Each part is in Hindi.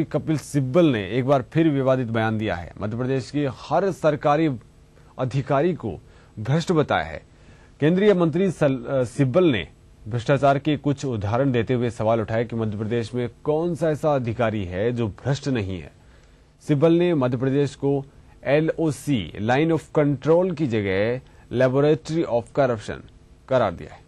कपिल सिब्बल ने एक बार फिर विवादित बयान दिया है। मध्य प्रदेश के हर सरकारी अधिकारी को भ्रष्ट बताया है। केंद्रीय मंत्री सिब्बल ने भ्रष्टाचार के कुछ उदाहरण देते हुए सवाल उठाया कि मध्य प्रदेश में कौन सा ऐसा अधिकारी है जो भ्रष्ट नहीं है। सिब्बल ने मध्य प्रदेश को LOC लाइन ऑफ कंट्रोल की जगह लैबोरेटरी ऑफ करप्शन करार दिया है।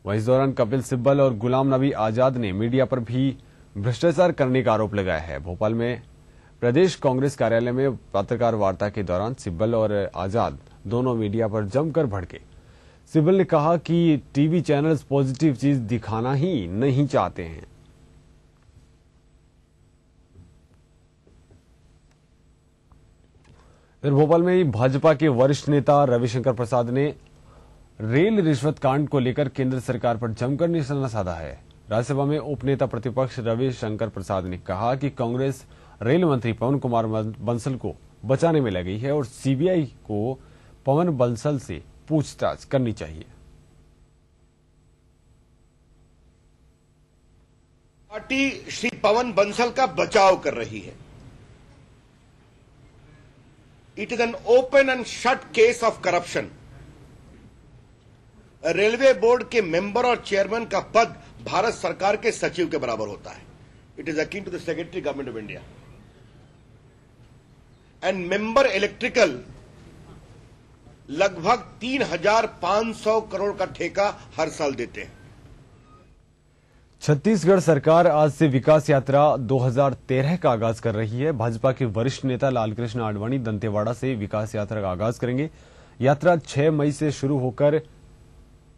वहीं इस दौरान कपिल सिब्बल और गुलाम नबी आजाद ने मीडिया पर भी भ्रष्टाचार करने का आरोप लगाया है। भोपाल में प्रदेश कांग्रेस कार्यालय में पत्रकार वार्ता के दौरान सिब्बल और आजाद दोनों मीडिया पर जमकर भड़के। सिब्बल ने कहा कि टीवी चैनल्स पॉजिटिव चीज दिखाना ही नहीं चाहते हैं। फिर भोपाल में भाजपा के वरिष्ठ नेता रविशंकर प्रसाद ने रेल रिश्वत कांड को लेकर केंद्र सरकार पर जमकर निशाना साधा है। राज्यसभा में उपनेता प्रतिपक्ष रविशंकर प्रसाद ने कहा कि कांग्रेस रेल मंत्री पवन कुमार बंसल को बचाने में लगी है और CBI को पवन बंसल से पूछताछ करनी चाहिए। पार्टी श्री पवन बंसल का बचाव कर रही है। It is an open and shut case of corruption. Railway board के मेंबर और चेयरमैन का पद भारत सरकार के सचिव के बराबर होता है। It is akin to the secretary government of India. And member electrical लगभग 3,500 करोड़ का ठेका हर साल देते हैं। छत्तीसगढ़ सरकार आज से विकास यात्रा 2013 का आगाज कर रही है। भाजपा के वरिष्ठ नेता लालकृष्ण आडवाणी दंतेवाड़ा से विकास यात्रा का आगाज करेंगे। यात्रा 6 मई से शुरू होकर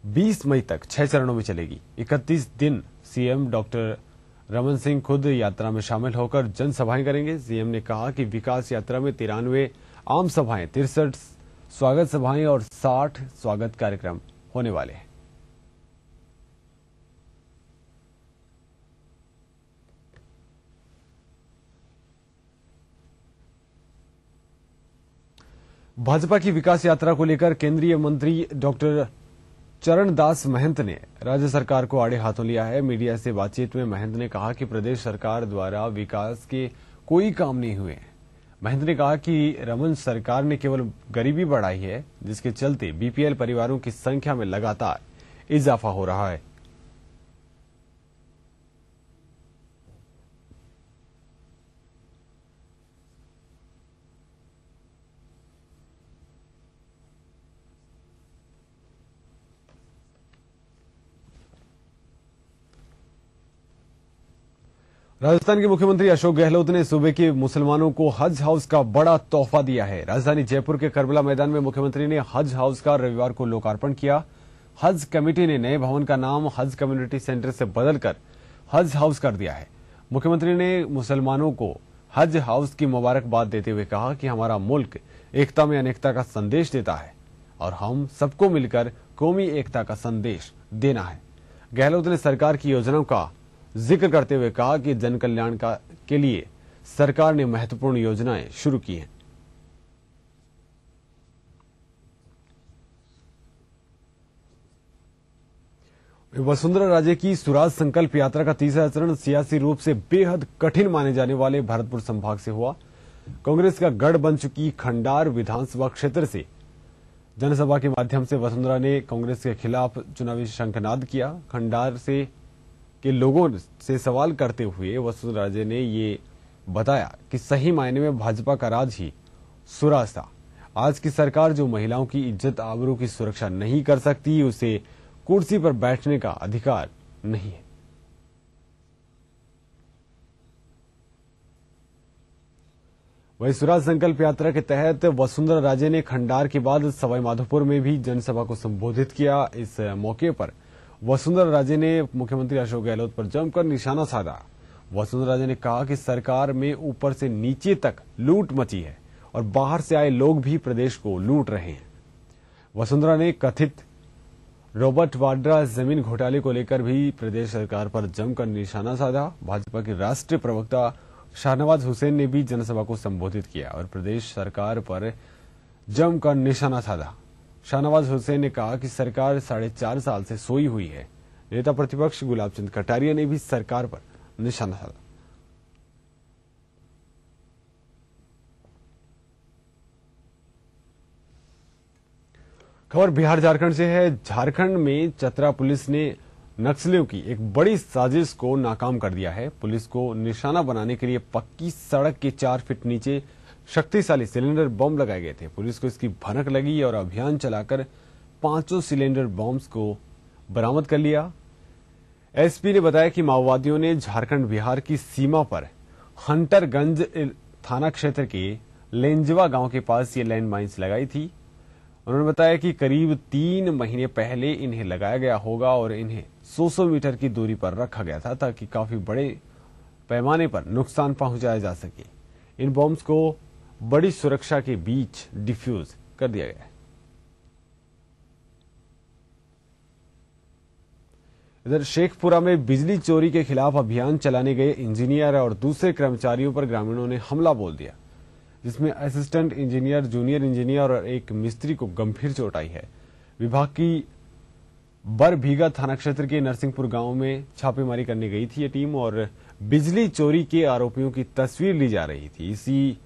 20 मई तक 6 चरणों में चलेगी। 31 दिन CM डॉक्टर रमन सिंह खुद यात्रा में शामिल होकर जनसभाएं करेंगे। CM ने कहा कि विकास यात्रा में 93 आम सभाएं, 63 स्वागत सभाएं और 60 स्वागत कार्यक्रम होने वाले हैं। भाजपा की विकास यात्रा को लेकर केंद्रीय मंत्री डॉक्टर चरणदास महंत ने राज्य सरकार को आड़े हाथों लिया है। मीडिया से बातचीत में महंत ने कहा कि प्रदेश सरकार द्वारा विकास के कोई काम नहीं हुए। महंत ने कहा कि रमन सरकार ने केवल गरीबी बढ़ाई है, जिसके चलते BPL परिवारों की संख्या में लगातार इजाफा हो रहा है। राजस्थान के मुख्यमंत्री अशोक गहलोत ने सूबे के मुसलमानों को हज हाउस का बड़ा तोहफा दिया है। राजधानी जयपुर के करबला मैदान में मुख्यमंत्री ने हज हाउस का रविवार को लोकार्पण किया। हज कमेटी ने नए भवन का नाम हज कम्युनिटी सेंटर से बदलकर हज हाउस कर दिया है। मुख्यमंत्री ने मुसलमानों को हज हाउस की मुबारकबाद देते हुए कहा कि हमारा मुल्क एकता में अनेकता का संदेश देता है और हम सबको मिलकर कौमी एकता का संदेश देना है। गहलोत ने सरकार की योजनाओं का जिक्र करते हुए कहा कि जन कल्याण के लिए सरकार ने महत्वपूर्ण योजनाएं शुरू की हैं। वसुंधरा राजे की स्वराज संकल्प यात्रा का तीसरा चरण सियासी रूप से बेहद कठिन माने जाने वाले भरतपुर संभाग से हुआ। कांग्रेस का गढ़ बन चुकी खंडार विधानसभा क्षेत्र से जनसभा के माध्यम से वसुंधरा ने कांग्रेस के खिलाफ चुनावी शंखनाद किया। खंडार से के लोगों से सवाल करते हुए वसुंधरा राजे ने ये बताया कि सही मायने में भाजपा का राज ही स्वराज था। आज की सरकार जो महिलाओं की इज्जत आबरू की सुरक्षा नहीं कर सकती, उसे कुर्सी पर बैठने का अधिकार नहीं है। वहीं स्वराज संकल्प यात्रा के तहत वसुंधरा राजे ने खंडार के बाद सवाईमाधोपुर में भी जनसभा को संबोधित किया। इस मौके पर वसुंधरा राजे ने मुख्यमंत्री अशोक गहलोत पर जमकर निशाना साधा। वसुंधरा राजे ने कहा कि सरकार में ऊपर से नीचे तक लूट मची है और बाहर से आए लोग भी प्रदेश को लूट रहे हैं। वसुंधरा ने कथित रॉबर्ट वाड्रा जमीन घोटाले को लेकर भी प्रदेश सरकार पर जमकर निशाना साधा। भाजपा के राष्ट्रीय प्रवक्ता शाहनवाज हुसैन ने भी जनसभा को संबोधित किया और प्रदेश सरकार पर जमकर निशाना साधा। शाहनवाज हुसैन ने कहा कि सरकार 4.5 साल से सोई हुई है। नेता प्रतिपक्ष गुलाब चंद कटारिया ने भी सरकार पर निशाना साधा। खबर बिहार झारखंड से है। झारखंड में चतरा पुलिस ने नक्सलियों की एक बड़ी साजिश को नाकाम कर दिया है। पुलिस को निशाना बनाने के लिए पक्की सड़क के 4 फीट नीचे शक्तिशाली सिलेंडर बम लगाए गए थे। पुलिस को इसकी भनक लगी और अभियान चलाकर 500 सिलेंडर बम्स को बरामद कर लिया। एसपी ने बताया कि माओवादियों ने झारखंड बिहार की सीमा पर हंटरगंज थाना क्षेत्र के लेंजवा गांव के पास ये लैंड माइन्स लगाई थी। उन्होंने बताया कि करीब 3 महीने पहले इन्हें लगाया गया होगा और इन्हें 100 मीटर की दूरी पर रखा गया था ताकि काफी बड़े पैमाने पर नुकसान पहुंचाया जा सके। इन बॉम्ब्स को बड़ी सुरक्षा के बीच डिफ्यूज कर दिया गया है। इधर शेखपुरा में बिजली चोरी के खिलाफ अभियान चलाने गए इंजीनियर और दूसरे कर्मचारियों पर ग्रामीणों ने हमला बोल दिया, जिसमें असिस्टेंट इंजीनियर, जूनियर इंजीनियर और एक मिस्त्री को गंभीर चोट आई है। विभाग की बरभीगा थाना क्षेत्र के नरसिंहपुर गांव में छापेमारी करने गई थी ये टीम और बिजली चोरी के आरोपियों की तस्वीर ली जा रही थी। इसी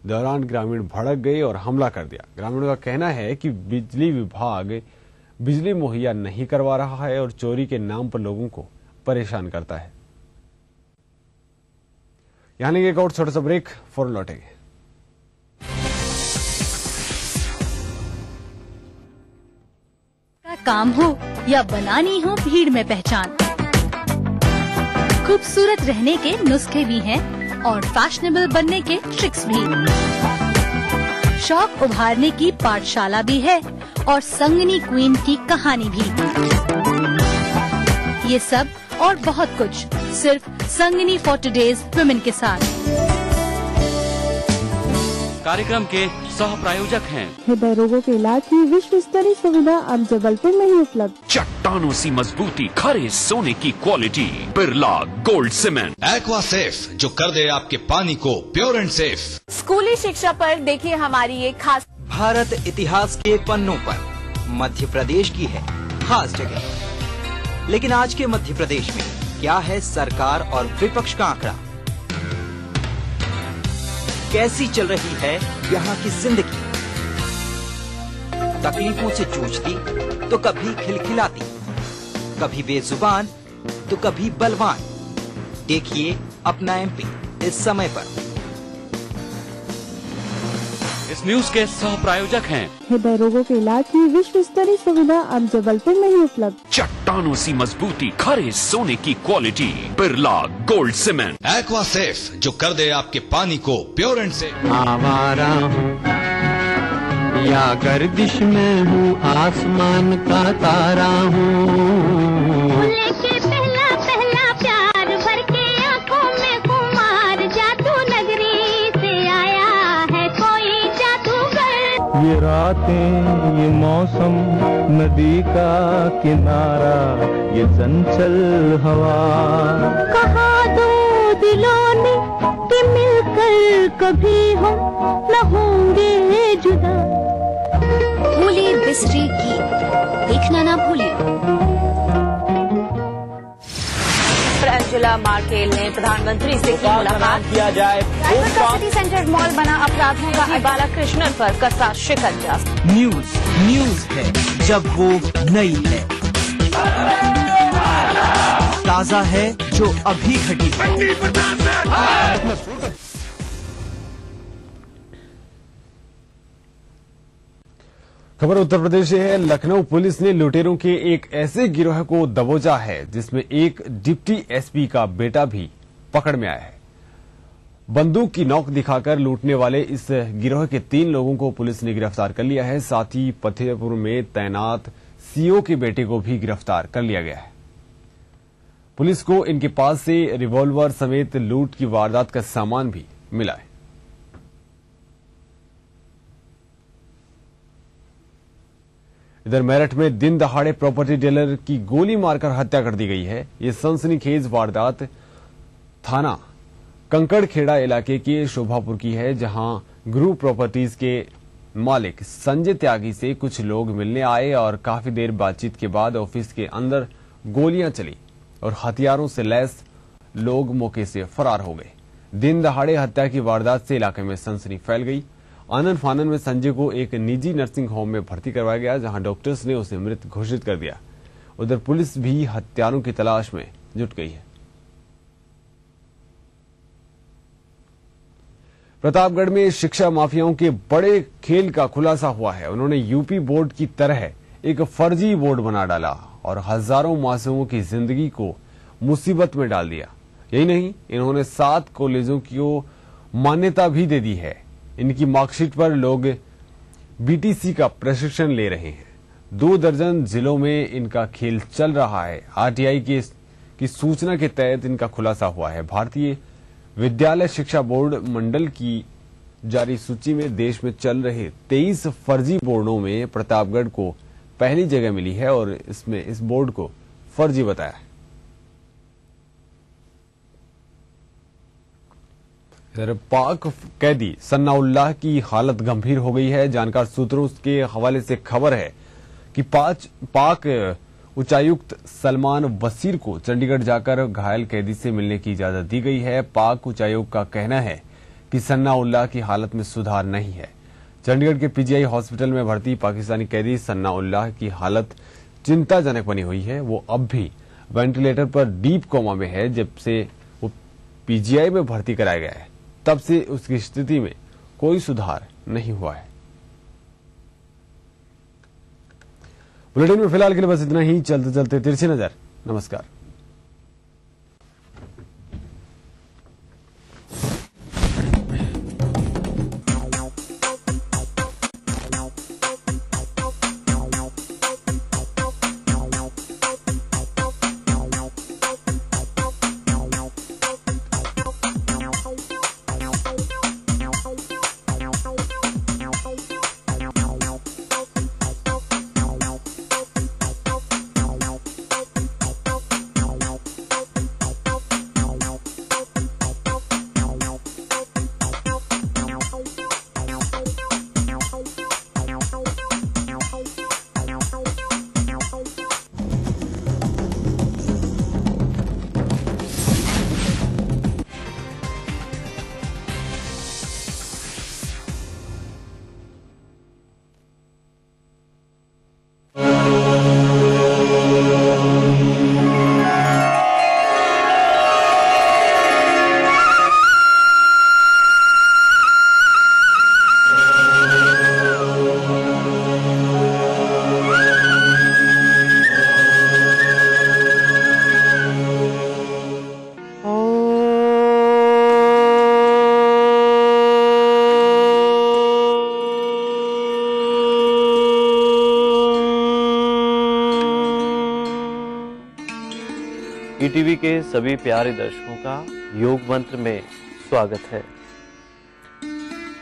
दौरान ग्रामीण भड़क गए और हमला कर दिया। ग्रामीणों का कहना है कि बिजली विभाग बिजली मुहैया नहीं करवा रहा है और चोरी के नाम पर लोगों को परेशान करता है। यहां लेंगे एक और छोटा सा ब्रेक, फौरन लौटेंगे। काम हो या बनानी हो भीड़ में पहचान, खूबसूरत रहने के नुस्खे भी हैं और फैशनेबल बनने के ट्रिक्स भी। शौक उभारने की पाठशाला भी है और संगनी क्वीन की कहानी भी। ये सब और बहुत कुछ सिर्फ संगनी फॉर टुडेज वुमेन के साथ। कार्यक्रम के सह प्रायोजक हैं हृदय रोगों के इलाज की विश्व स्तरीय सुविधा अब जबलपुर में ही उपलब्ध। चट्टानों सी मजबूती, खरे सोने की quality, Birla gold cement. Aqua safe, जो कर दे आपके पानी को प्योर एंड सेफ। स्कूली शिक्षा पर देखिए हमारी ये खास। भारत इतिहास के पन्नों पर मध्य प्रदेश की है खास जगह। लेकिन आज के मध्य प्रदेश में क्या है सरकार और विपक्ष का आंकड़ा? कैसी चल रही है यहाँ की जिंदगी? तकलीफों से जूझती तो कभी खिलखिलाती, कभी बेजुबान तो कभी बलवान। देखिए अपना एमपी इस समय पर। इस न्यूज के सह प्रायोजक हैं हृदय रोगों के इलाज की विश्व स्तरीय सुविधा अब जबलपुर में ही उपलब्ध। चट्टानों सी मजबूती, खरे सोने की quality, Birla gold cement. Aqua safe, जो कर दे आपके पानी को प्योर एंड सेफ। आवारा हूँ या गर्दिश में हूँ, आसमान का तारा हूँ। लेके पहला पहला प्यार भर के आंखों में कुमार, जादू नगरी से आया है कोई जादूगर। ये रातें, ये मौसम, नदी का किनारा, ये चंचल हवा। कहा दो दिलों ने कि मिलकर कभी हम न होंगे जुदा। भूली बिसरी गीत देखना ना भूलिए। अंजुला मार्केल ने प्रधानमंत्री से की मुलाकात। किया जाए सिटी सेंटर मॉल बना अपराधियों का बालाकृष्णन पर कसा शिकंजा। न्यूज है जब वो नई है, ताजा है जो अभी घटी है। खबर उत्तर प्रदेश से है। लखनऊ पुलिस ने लुटेरों के एक ऐसे गिरोह को दबोचा है जिसमें एक डिप्टी एसपी का बेटा भी पकड़ में आया है। बंदूक की नोक दिखाकर लूटने वाले इस गिरोह के 3 लोगों को पुलिस ने गिरफ्तार कर लिया है। साथ ही फतेहपुर में तैनात सीओ के बेटे को भी गिरफ्तार कर लिया गया है। पुलिस को इनके पास से रिवॉल्वर समेत लूट की वारदात का सामान भी मिला है। इधर मेरठ में दिन दहाड़े प्रॉपर्टी डीलर की गोली मारकर हत्या कर दी गई है। ये सनसनीखेज वारदात थाना कंकड़खेड़ा इलाके के शोभापुर की है, जहां गुरु प्रॉपर्टीज के मालिक संजय त्यागी से कुछ लोग मिलने आए और काफी देर बातचीत के बाद ऑफिस के अंदर गोलियां चली और हथियारों से लैस लोग मौके से फरार हो गए। दिन दहाड़े हत्या की वारदात से इलाके में सनसनी फैल गई। आनन फानन में संजय को एक निजी नर्सिंग होम में भर्ती करवाया गया, जहां डॉक्टर्स ने उसे मृत घोषित कर दिया। उधर पुलिस भी हत्यारों की तलाश में जुट गई है। प्रतापगढ़ में शिक्षा माफियाओं के बड़े खेल का खुलासा हुआ है। उन्होंने यूपी बोर्ड की तरह एक फर्जी बोर्ड बना डाला और हजारों मासूमों की जिंदगी को मुसीबत में डाल दिया। यही नहीं, इन्होंने 7 कॉलेजों की मान्यता भी दे दी है। इनकी मार्कशीट पर लोग बीटीसी का प्रशिक्षण ले रहे हैं। 2 दर्जन जिलों में इनका खेल चल रहा है। आरटीआई की सूचना के तहत इनका खुलासा हुआ है। भारतीय विद्यालय शिक्षा बोर्ड मंडल की जारी सूची में देश में चल रहे 23 फर्जी बोर्डों में प्रतापगढ़ को पहली जगह मिली है और इसमें इस बोर्ड को फर्जी बताया है। इधर पाक कैदी सन्नाउल्लाह की हालत गंभीर हो गई है। जानकार सूत्रों के हवाले से खबर है कि पाक उच्चायुक्त सलमान वसीर को चंडीगढ़ जाकर घायल कैदी से मिलने की इजाजत दी गई है। पाक उच्चायुक्त का कहना है कि सन्नाउल्लाह की हालत में सुधार नहीं है। चंडीगढ़ के पीजीआई हॉस्पिटल में भर्ती पाकिस्तानी कैदी सन्नाउल्लाह की हालत चिंताजनक बनी हुई है। वो अब भी वेंटिलेटर पर डीप कोमा में है। जब से वो पीजीआई में भर्ती कराया गया है, तब से उसकी स्थिति में कोई सुधार नहीं हुआ है। बुलेटिन में फिलहाल के लिए बस इतना ही। चलते चलते तिरछी नजर। नमस्कार। ईटीवी के सभी प्यारे दर्शकों का योग मंत्र में स्वागत है।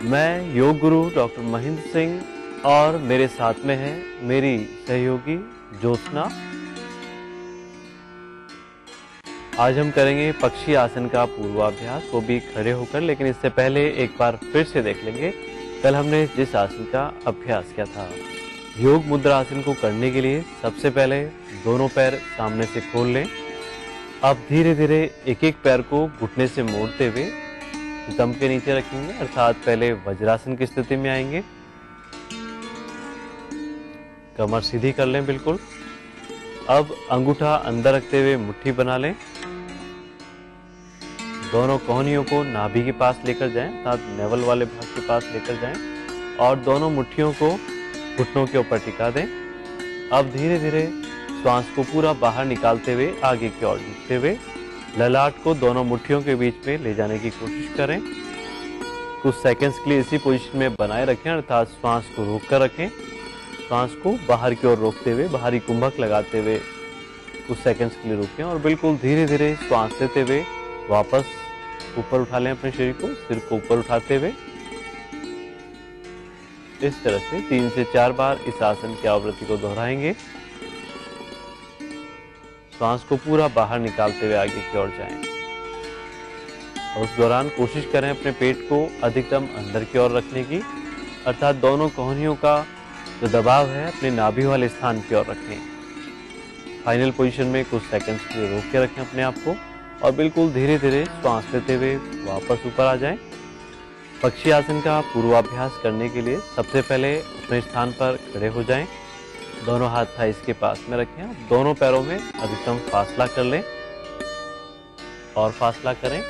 मैं योग गुरु डॉक्टर महेंद्र सिंह और मेरे साथ में है मेरी सहयोगी ज्योत्सना। आज हम करेंगे पक्षी आसन का पूर्वाभ्यास, वो भी खड़े होकर। लेकिन इससे पहले एक बार फिर से देख लेंगे कल हमने जिस आसन का अभ्यास किया था। योग मुद्रा आसन को करने के लिए सबसे पहले दोनों पैर सामने से खोल लें। अब धीरे धीरे एक एक पैर को घुटने से मोड़ते हुए दम के नीचे रखेंगे, अर्थात पहले वज्रासन की स्थिति में आएंगे। कमर सीधी कर लें बिल्कुल। अब अंगूठा अंदर रखते हुए मुट्ठी बना लें। दोनों कोहनियों को नाभि के पास लेकर जाएं, अर्थात नेवल वाले भाग के पास लेकर जाएं और दोनों मुट्ठियों को घुटनों के ऊपर टिका दें। अब धीरे धीरे श्वास को पूरा बाहर निकालते हुए आगे की ओर झुकते हुए ललाट को दोनों मुट्ठियों के बीच में ले जाने की कोशिश करें। कुछ सेकंड्स के लिए इसी पोजीशन में बनाए रखें, अर्थात श्वास को रोक कर रखें। श्वास को बाहर की ओर रोकते हुए बाहरी कुंभक लगाते हुए कुछ सेकंड्स के लिए रोकें और बिल्कुल धीरे धीरे श्वास लेते हुए वापस ऊपर उठा लें अपने शरीर को, सिर को ऊपर उठाते हुए। इस तरह से 3 से 4 बार इस आसन की आवृत्ति को दोहराएंगे। श्वास को पूरा बाहर निकालते हुए आगे की ओर जाएं और उस दौरान कोशिश करें अपने पेट को अधिकतम अंदर की ओर रखने की। अर्थात दोनों कोहनियों का जो दबाव है अपने नाभि वाले स्थान की ओर रखें। फाइनल पोजीशन में कुछ सेकंड्स के लिए रोक के रखें अपने आप को और बिल्कुल धीरे धीरे श्वास लेते हुए वापस ऊपर आ जाएं। पक्षी आसन का पूर्वाभ्यास करने के लिए सबसे पहले अपने स्थान पर खड़े हो जाएं। दोनों हाथ थाइस के पास में रखें। दोनों पैरों में अधिकतम फासला कर लें और फासला करें।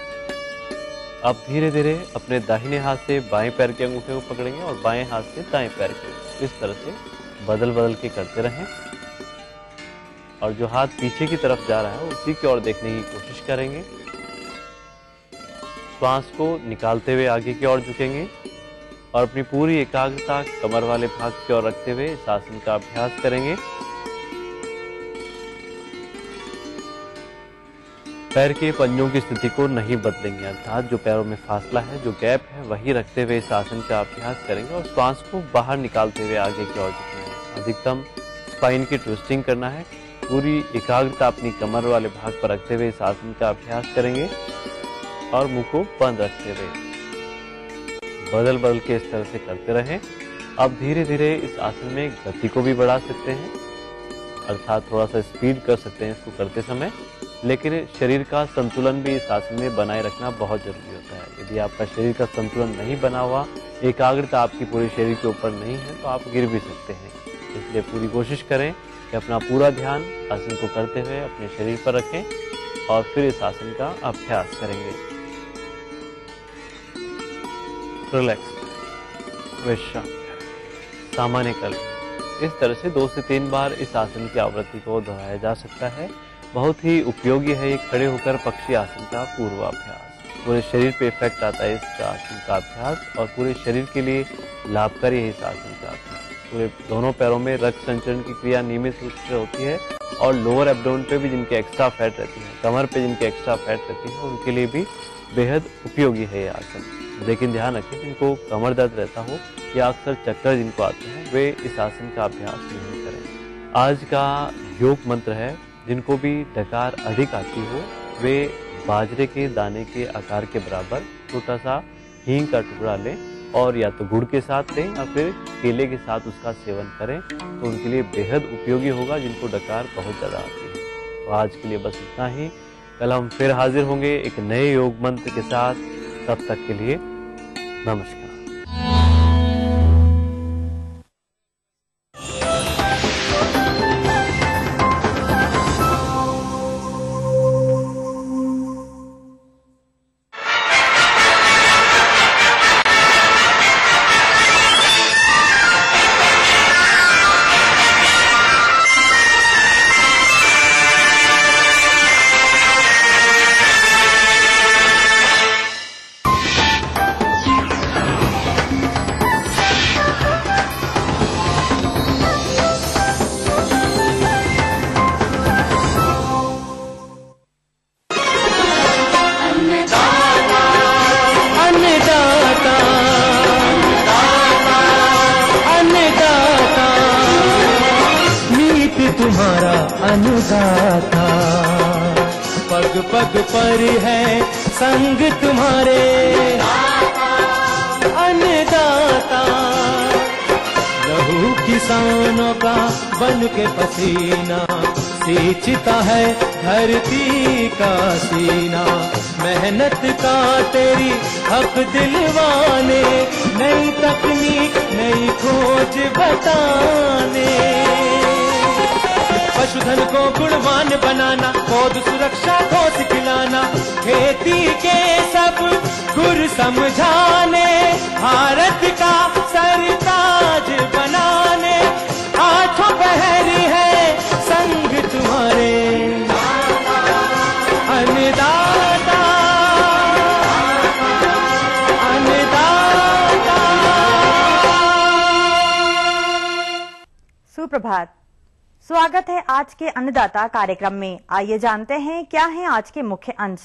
अब धीरे धीरे अपने दाहिने हाथ से बाएं पैर के अंगूठे को पकड़ेंगे और बाएं हाथ से दाएं पैर के। इस तरह से बदल बदल के करते रहें और जो हाथ पीछे की तरफ जा रहा है उसी की ओर देखने की कोशिश करेंगे। श्वास को निकालते हुए आगे की ओर झुकेंगे और अपनी पूरी एकाग्रता कमर वाले भाग की ओर रखते हुए इस आसन का अभ्यास करेंगे। पैर के पंजों की स्थिति को नहीं बदलेंगे, अर्थात जो पैरों में फासला है, जो गैप है, वही रखते हुए इस आसन का अभ्यास करेंगे और श्वास को बाहर निकालते हुए आगे की ओर झुकना है। अधिकतम स्पाइन की ट्विस्टिंग करना है। पूरी एकाग्रता अपनी कमर वाले भाग पर रखते हुए इस आसन का अभ्यास करेंगे और मुंह को बंद रखते हुए बदल बदल के इस तरह से करते रहें। अब धीरे धीरे इस आसन में गति को भी बढ़ा सकते हैं, अर्थात थोड़ा सा स्पीड कर सकते हैं इसको करते समय, लेकिन शरीर का संतुलन भी इस आसन में बनाए रखना बहुत जरूरी होता है। यदि आपका शरीर का संतुलन नहीं बना हुआ, एकाग्रता आपकी पूरे शरीर के ऊपर नहीं है, तो आप गिर भी सकते हैं। इसलिए पूरी कोशिश करें कि अपना पूरा ध्यान आसन को करते हुए अपने शरीर पर रखें और फिर इस आसन का अभ्यास करेंगे। रिलैक्स, विश्राम, सामान्य कर। इस तरह से 2 से 3 बार इस आसन की आवृत्ति को दोहराया जा सकता है। बहुत ही उपयोगी है ये खड़े होकर पक्षी आसन का पूर्वाभ्यास। पूरे शरीर पे इफेक्ट आता है इस आसन का अभ्यास और पूरे शरीर के लिए लाभकारी है इस आसन का अभ्यास। पूरे दोनों पैरों में रक्त संचरण की क्रिया नियमित रूप से होती है और लोअर एब्डोमेन पे भी जिनके एक्स्ट्रा फैट रहती है, कमर पे जिनके एक्स्ट्रा फैट रहती है, उनके लिए भी बेहद उपयोगी है ये आसन। लेकिन ध्यान रखें, जिनको कमर दर्द रहता हो या अक्सर चक्कर जिनको आते हैं, वे इस आसन का अभ्यास नहीं करें। आज का योग मंत्र है, जिनको भी डकार अधिक आती हो वे बाजरे के दाने के आकार के बराबर छोटा सा हींग का टुकड़ा लें और या तो गुड़ के साथ लें या फिर केले के साथ उसका सेवन करें, तो उनके लिए बेहद उपयोगी होगा जिनको डकार बहुत ज़्यादा आती है। तो आज के लिए बस इतना ही। कल हम फिर हाजिर होंगे एक नए योग मंत्र के साथ। तब तक के लिए नमस्कार। अनुदाता पग पग पर है संग तुम्हारे अन्नदाता। लहू किसानों का बन के पसीना सींचता है धरती का सीना। मेहनत का तेरी हक दिलवाने, नई तकनीक नई खोज बताने। पशुधन को गुणवान बनाना, पौध सुरक्षा को सिखलाना, खेती के सब गुर समझाने, भारत का सरताज बनाने। आठों पहर है संग तुम्हारे अन्नदाता अन्नदाता। सुप्रभात, स्वागत है आज के अन्नदाता कार्यक्रम में। आइए जानते हैं क्या हैं आज के मुख्य अंश।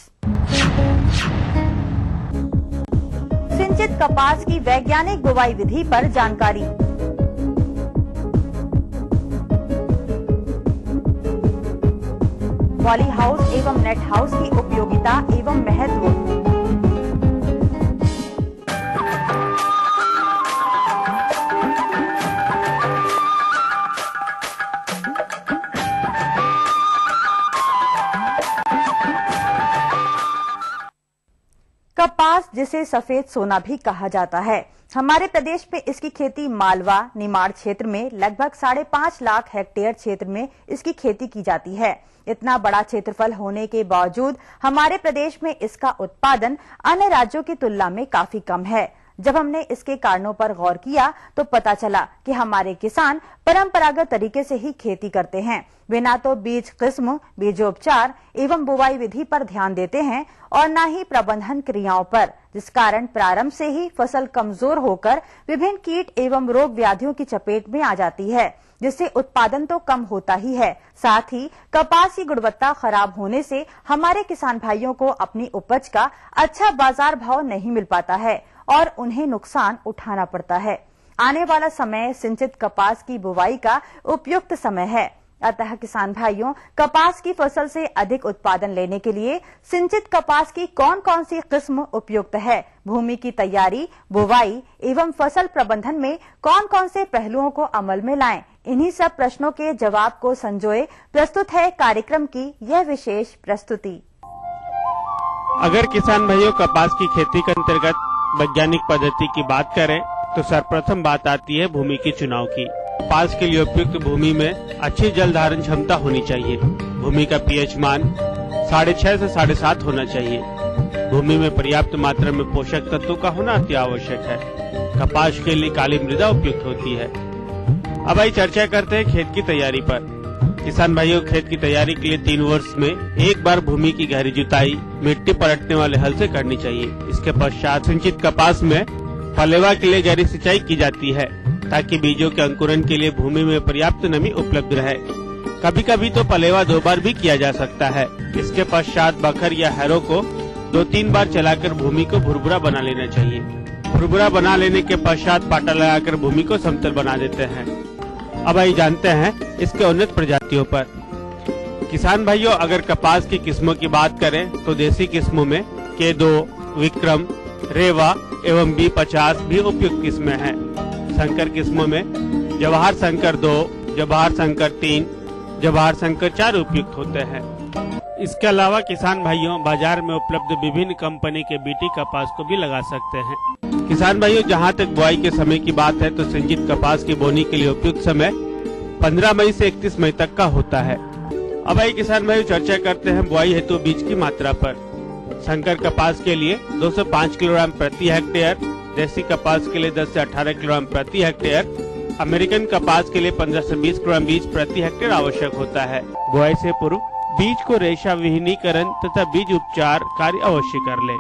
सिंचित कपास की वैज्ञानिक बुवाई विधि पर जानकारी। पॉली हाउस एवं नेट हाउस की उपयोगिता एवं महत्व। जिसे सफेद सोना भी कहा जाता है। हमारे प्रदेश में इसकी खेती मालवा निमाड़ क्षेत्र में लगभग 5.5 लाख हेक्टेयर क्षेत्र में इसकी खेती की जाती है। इतना बड़ा क्षेत्रफल होने के बावजूद हमारे प्रदेश में इसका उत्पादन अन्य राज्यों की तुलना में काफी कम है। जब हमने इसके कारणों पर गौर किया तो पता चला कि हमारे किसान परंपरागत तरीके से ही खेती करते हैं। वे ना तो बीज किस्म, बीजोपचार एवं बुवाई विधि पर ध्यान देते हैं और न ही प्रबंधन क्रियाओं पर, जिस कारण प्रारंभ से ही फसल कमजोर होकर विभिन्न कीट एवं रोग व्याधियों की चपेट में आ जाती है, जिससे उत्पादन तो कम होता ही है, साथ ही कपास की गुणवत्ता खराब होने से हमारे किसान भाइयों को अपनी उपज का अच्छा बाजार भाव नहीं मिल पाता है और उन्हें नुकसान उठाना पड़ता है। आने वाला समय सिंचित कपास की बुवाई का उपयुक्त समय है। अतः किसान भाइयों, कपास की फसल से अधिक उत्पादन लेने के लिए सिंचित कपास की कौन कौन सी किस्म उपयुक्त है, भूमि की तैयारी, बुवाई एवं फसल प्रबंधन में कौन कौन से पहलुओं को अमल में लाएं, इन्हीं सब प्रश्नों के जवाब को संजोए प्रस्तुत है कार्यक्रम की यह विशेष प्रस्तुति। अगर किसान भाइयों कपास की खेती के अंतर्गत वैज्ञानिक पद्धति की बात करें तो सर्वप्रथम बात आती है भूमि के चुनाव की। कपास के लिए उपयुक्त भूमि में अच्छी जल धारण क्षमता होनी चाहिए। भूमि का पीएच मान 6.5 से 7.5 होना चाहिए। भूमि में पर्याप्त मात्रा में पोषक तत्वों का होना अति आवश्यक है। कपास के लिए काली मृदा उपयुक्त होती है। अब आई चर्चा करते हैं खेत की तैयारी पर। किसान भाइयों, खेत की तैयारी के लिए 3 वर्ष में एक बार भूमि की गहरी जुताई मिट्टी पलटने वाले हल से करनी चाहिए। इसके पश्चात सिंचित कपास में फलेवा के लिए गहरी सिंचाई की जाती है ताकि बीजों के अंकुरण के लिए भूमि में पर्याप्त नमी उपलब्ध रहे। कभी कभी तो फलेवा 2 बार भी किया जा सकता है। इसके पश्चात बखर या हैरो को 2-3 बार चलाकर भूमि को भुरभुरा बना लेना चाहिए। भुरभुरा बना लेने के पश्चात पाटा लगाकर भूमि को समतल बना देते हैं। अब आइए जानते हैं इसके उन्नत प्रजातियों पर। किसान भाइयों, अगर कपास की किस्मों की बात करें तो देसी किस्मों में K2, विक्रम, रेवा एवं B50 भी उपयुक्त किस्में हैं। संकर किस्मों में जवाहर संकर 2, जवाहर संकर 3, जवाहर संकर 4 उपयुक्त होते हैं। इसके अलावा किसान भाइयों, बाजार में उपलब्ध विभिन्न कंपनी के बीटी कपास को भी लगा सकते हैं। किसान भाइयों, जहां तक बुआई के समय की बात है तो सिंचित कपास की बोनी के लिए उपयुक्त समय 15 मई से 31 मई तक का होता है। अब आइए किसान भाइयों चर्चा करते हैं बुआई हेतु बीज की मात्रा पर। संकर कपास के लिए 205 किलोग्राम प्रति हेक्टेयर, देसी कपास के लिए 10 से 18 किलोग्राम प्रति हेक्टेयर, अमेरिकन कपास के लिए 15 से 20 किलोग्राम बीज प्रति हेक्टेयर आवश्यक होता है। बुआई से पूर्व बीज को रेशा विहीनीकरण तथा बीज उपचार कार्य अवश्य कर ले।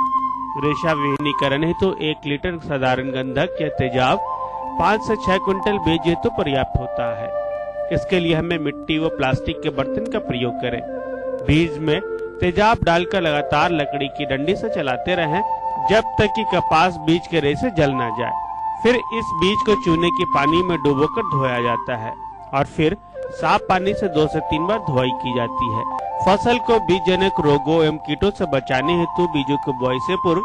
रेशा विहीनीकरण हेतु 1 लीटर साधारण गंधक या तेजाब 5 से 6 क्विंटल बीज हेतु पर्याप्त होता है। इसके लिए हमें मिट्टी व प्लास्टिक के बर्तन का प्रयोग करें। बीज में तेजाब डालकर लगातार लकड़ी की डंडी से चलाते रहें जब तक कि कपास बीज के रेशे जल न जाए। फिर इस बीज को चूने के पानी में डुबोकर धोया जाता है और फिर साफ पानी से 2 से 3 बार धुलाई की जाती है। फसल को बीजजनक रोगों एवं कीटों से बचाने हेतु बीजों को बुआई से पूर्व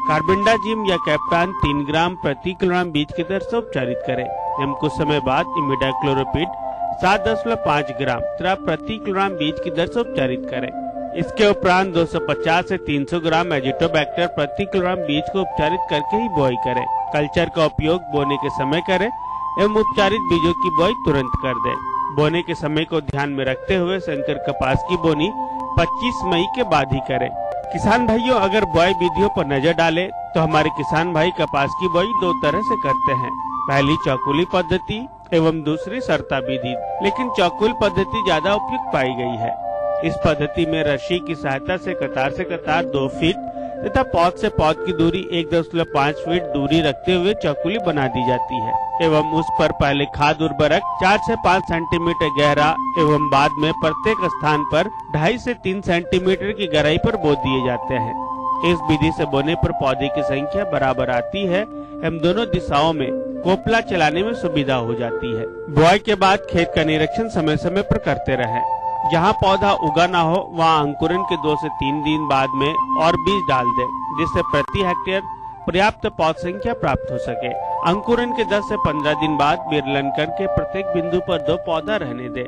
कार्बेंडाजिम या कैप्टान 3 ग्राम प्रति किलोग्राम बीज की दर से उपचारित करें एवं कुछ समय बाद इमिडाक्लोरोपिड 7.5 ग्राम प्रति किलोग्राम बीज की दर से उपचारित करें। इसके उपरांत 250 से 300 ग्राम एजिटोबैक्टर प्रति किलोग्राम बीज को उपचारित करके ही बुआई करें। कल्चर का उपयोग बोने के समय करें एवं उपचारित बीजों की बुआई तुरंत कर दें। बोने के समय को ध्यान में रखते हुए संकर कपास की बोनी 25 मई के बाद ही करें। किसान भाइयों, अगर बुआई विधियों पर नजर डालें तो हमारे किसान भाई कपास की बुआई 2 तरह से करते हैं। पहली चौकुली पद्धति एवं दूसरी सरता विधि, लेकिन चौकुल पद्धति ज्यादा उपयुक्त पाई गई है। इस पद्धति में रस्सी की सहायता से कतार 2 फीट तथा पौध से पौध की दूरी 1.5 फीट दूरी रखते हुए चौकुली बना दी जाती है एवं उस पर पहले खाद उर्वरक 4 से 5 सेंटीमीटर गहरा एवं बाद में प्रत्येक स्थान पर 2.5 से 3 सेंटीमीटर की गहराई पर बो दिए जाते हैं। इस विधि से बोने पर पौधे की संख्या बराबर आती है एवं दोनों दिशाओं में कोपला चलाने में सुविधा हो जाती है। बुआई के बाद खेत का निरीक्षण समय समय पर करते रहें। जहाँ पौधा उगा ना हो वहाँ अंकुरन के 2 से 3 दिन बाद में और बीज डाल दें, जिससे प्रति हेक्टेयर पर्याप्त पौध संख्या प्राप्त हो सके। अंकुरन के 10 से 15 दिन बाद बिरलन करके प्रत्येक बिंदु पर 2 पौधा रहने दें।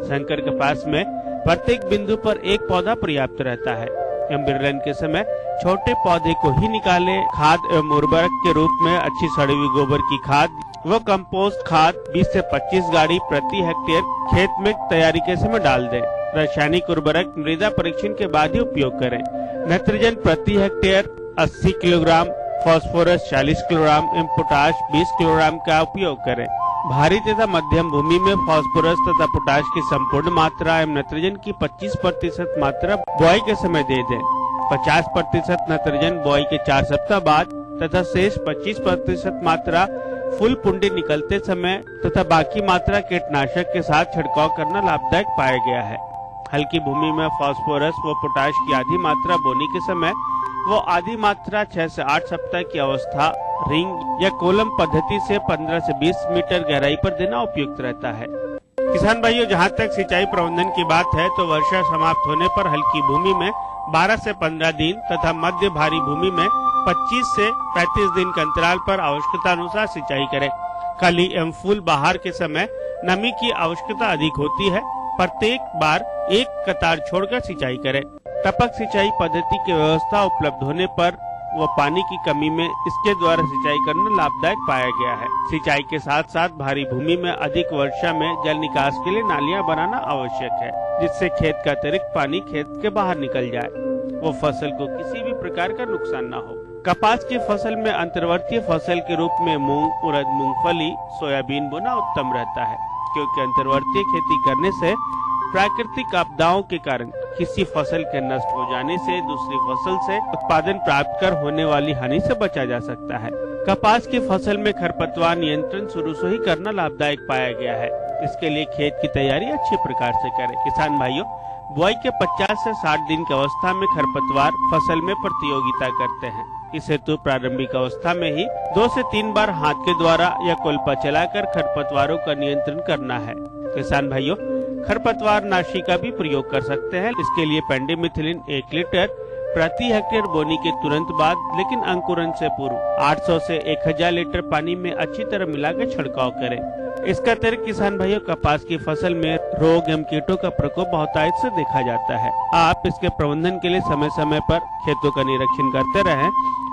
संकर कपास में प्रत्येक बिंदु पर 1 पौधा पर्याप्त रहता है। एवं बिरलन के समय छोटे पौधे को ही निकाले। खाद एवं उर्वरक के रूप में अच्छी सड़ी हुई गोबर की खाद व कंपोस्ट खाद 20 से 25 गाड़ी प्रति हेक्टेयर खेत में तैयारी के समय डाल दें। रासायनिक उर्वरक मृदा परीक्षण के बाद ही उपयोग करें। नाइट्रोजन प्रति हेक्टेयर 80 किलोग्राम, फास्फोरस 40 किलोग्राम एवं पोटाश 20 किलोग्राम का उपयोग करें। भारी तथा मध्यम भूमि में फास्फोरस तथा पोटाश की संपूर्ण मात्रा एवं नाइट्रोजन की 25% मात्रा बुआई के समय दे दें। 50% नाइट्रोजन बुआई के 4 सप्ताह बाद तथा शेष 25% मात्रा फूल पुंडी निकलते समय तथा बाकी मात्रा कीटनाशक के साथ छिड़काव करना लाभदायक पाया गया है। हल्की भूमि में फास्फोरस व पोटाश की आधी मात्रा बोने के समय वो आधी मात्रा 6 से 8 सप्ताह की अवस्था रिंग या कोलम पद्धति से 15 से 20 मीटर गहराई पर देना उपयुक्त रहता है। किसान भाइयों, जहां तक सिंचाई प्रबंधन की बात है तो वर्षा समाप्त होने पर हल्की भूमि में 12 से 15 दिन तथा मध्य भारी भूमि में 25 से 35 दिन के अंतराल पर आवश्यकता अनुसार सिंचाई करें। कली एवं फूल बहार के समय नमी की आवश्यकता अधिक होती है। प्रत्येक बार एक कतार छोड़कर सिंचाई करें। टपक सिंचाई पद्धति की व्यवस्था उपलब्ध होने पर व पानी की कमी में इसके द्वारा सिंचाई करना लाभदायक पाया गया है। सिंचाई के साथ साथ भारी भूमि में अधिक वर्षा में जल निकास के लिए नालियां बनाना आवश्यक है, जिससे खेत का अतिरिक्त पानी खेत के बाहर निकल जाए वो फसल को किसी भी प्रकार का नुकसान न हो। कपास की फसल में अंतर्वर्तीय फसल के रूप में मूंग, उड़द, मूंगफली, सोयाबीन बोना उत्तम रहता है, क्योंकि अंतर्वर्तीय खेती करने से प्राकृतिक आपदाओं के कारण किसी फसल के नष्ट हो जाने से दूसरी फसल से उत्पादन प्राप्त कर होने वाली हानि से बचा जा सकता है। कपास की फसल में खरपतवार नियंत्रण शुरू से ही करना लाभदायक पाया गया है। इसके लिए खेत की तैयारी अच्छी प्रकार से करें। किसान भाइयों, बुआई के 50 से 60 दिन की अवस्था में खरपतवार फसल में प्रतियोगिता करते हैं। इस हेतु प्रारंभिक अवस्था में ही 2 से 3 बार हाथ के द्वारा या कोल्पा चलाकर खरपतवारों का नियंत्रण करना है। किसान भाइयों, खरपतवार नाशी का भी प्रयोग कर सकते हैं। इसके लिए पेंडिमिथिलिन 1 लीटर प्रति हेक्टेयर बोनी के तुरंत बाद, लेकिन अंकुरन से पूर्व 800 से 1000 लीटर पानी में अच्छी तरह मिलाकर छिड़काव करें। इसका अतिरिक्त किसान भाइयों, कपास की फसल में रोग एवं कीटों का प्रकोप बहुतायत से देखा जाता है। आप इसके प्रबंधन के लिए समय समय पर खेतों का निरीक्षण करते रहें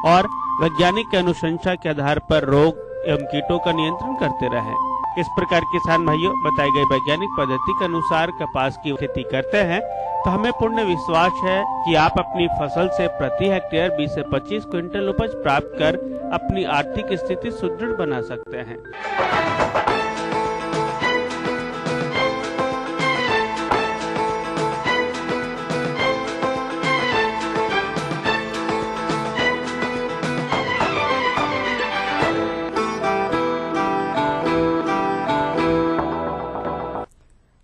और वैज्ञानिक अनुशंसा के आधार पर रोग एवं कीटों का नियंत्रण करते रहें। इस प्रकार किसान भाइयों, बताई गई वैज्ञानिक पद्धति के अनुसार कपास की खेती करते हैं तो हमें पूर्ण विश्वास है कि आप अपनी फसल से प्रति हेक्टेयर 20 से 25 क्विंटल उपज प्राप्त कर अपनी आर्थिक स्थिति सुदृढ़ बना सकते हैं।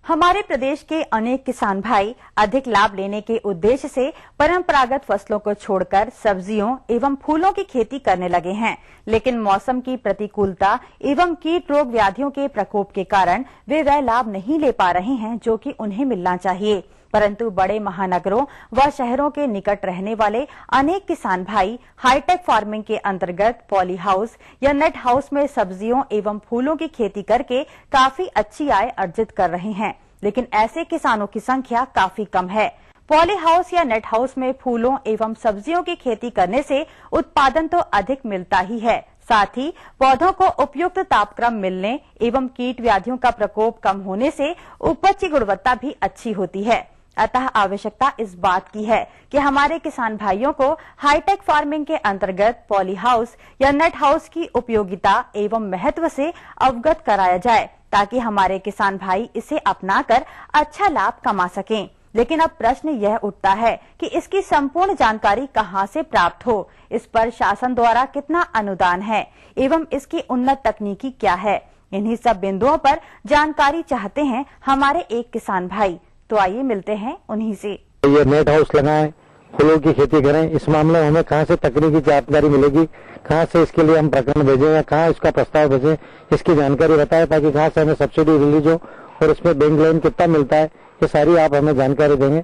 हमारे प्रदेश के अनेक किसान भाई अधिक लाभ लेने के उद्देश्य से परंपरागत फसलों को छोड़कर सब्जियों एवं फूलों की खेती करने लगे हैं, लेकिन मौसम की प्रतिकूलता एवं कीट रोग व्याधियों के प्रकोप के कारण वे वह लाभ नहीं ले पा रहे हैं जो कि उन्हें मिलना चाहिए। परंतु बड़े महानगरों व शहरों के निकट रहने वाले अनेक किसान भाई हाईटेक फार्मिंग के अंतर्गत पॉली हाउस या नेट हाउस में सब्जियों एवं फूलों की खेती करके काफी अच्छी आय अर्जित कर रहे हैं, लेकिन ऐसे किसानों की संख्या काफी कम है। पॉली हाउस या नेट हाउस में फूलों एवं सब्जियों की खेती करने से उत्पादन तो अधिक मिलता ही है, साथ ही पौधों को उपयुक्त तापक्रम मिलने एवं कीट व्याधियों का प्रकोप कम होने से उपज की गुणवत्ता भी अच्छी होती है। अतः आवश्यकता इस बात की है कि हमारे किसान भाइयों को हाईटेक फार्मिंग के अंतर्गत पॉली हाउस या नेट हाउस की उपयोगिता एवं महत्व से अवगत कराया जाए, ताकि हमारे किसान भाई इसे अपनाकर अच्छा लाभ कमा सकें। लेकिन अब प्रश्न यह उठता है कि इसकी संपूर्ण जानकारी कहां से प्राप्त हो, इस पर शासन द्वारा कितना अनुदान है एवं इसकी उन्नत तकनीकी क्या है। इन्हीं सब बिंदुओं पर जानकारी चाहते हैं हमारे एक किसान भाई, तो आइए मिलते हैं उन्हीं से। ये नेट हाउस लगाएं, फूलों की खेती करें, इस मामले में हमें कहां से तकनीकी जानकारी मिलेगी, कहां से इसके लिए हम प्रकरण भेजें या कहां इसका प्रस्ताव भेजें, इसकी जानकारी बताएं ताकि कहां से हमें सब्सिडी रिलीज हो और इसमें बैंक लोन कितना मिलता है, ये सारी आप हमें जानकारी देंगे,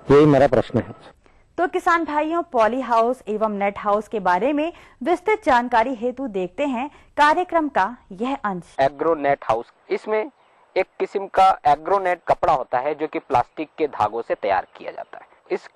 यही मेरा प्रश्न है। तो किसान भाइयों, पॉली हाउस एवं नेट हाउस के बारे में विस्तृत जानकारी हेतु देखते हैं कार्यक्रम का यह अंश। एग्रो नेट हाउस, इसमें एक किस्म का एग्रोनेट कपड़ा होता है जो कि प्लास्टिक के धागों से तैयार किया जाता है। इस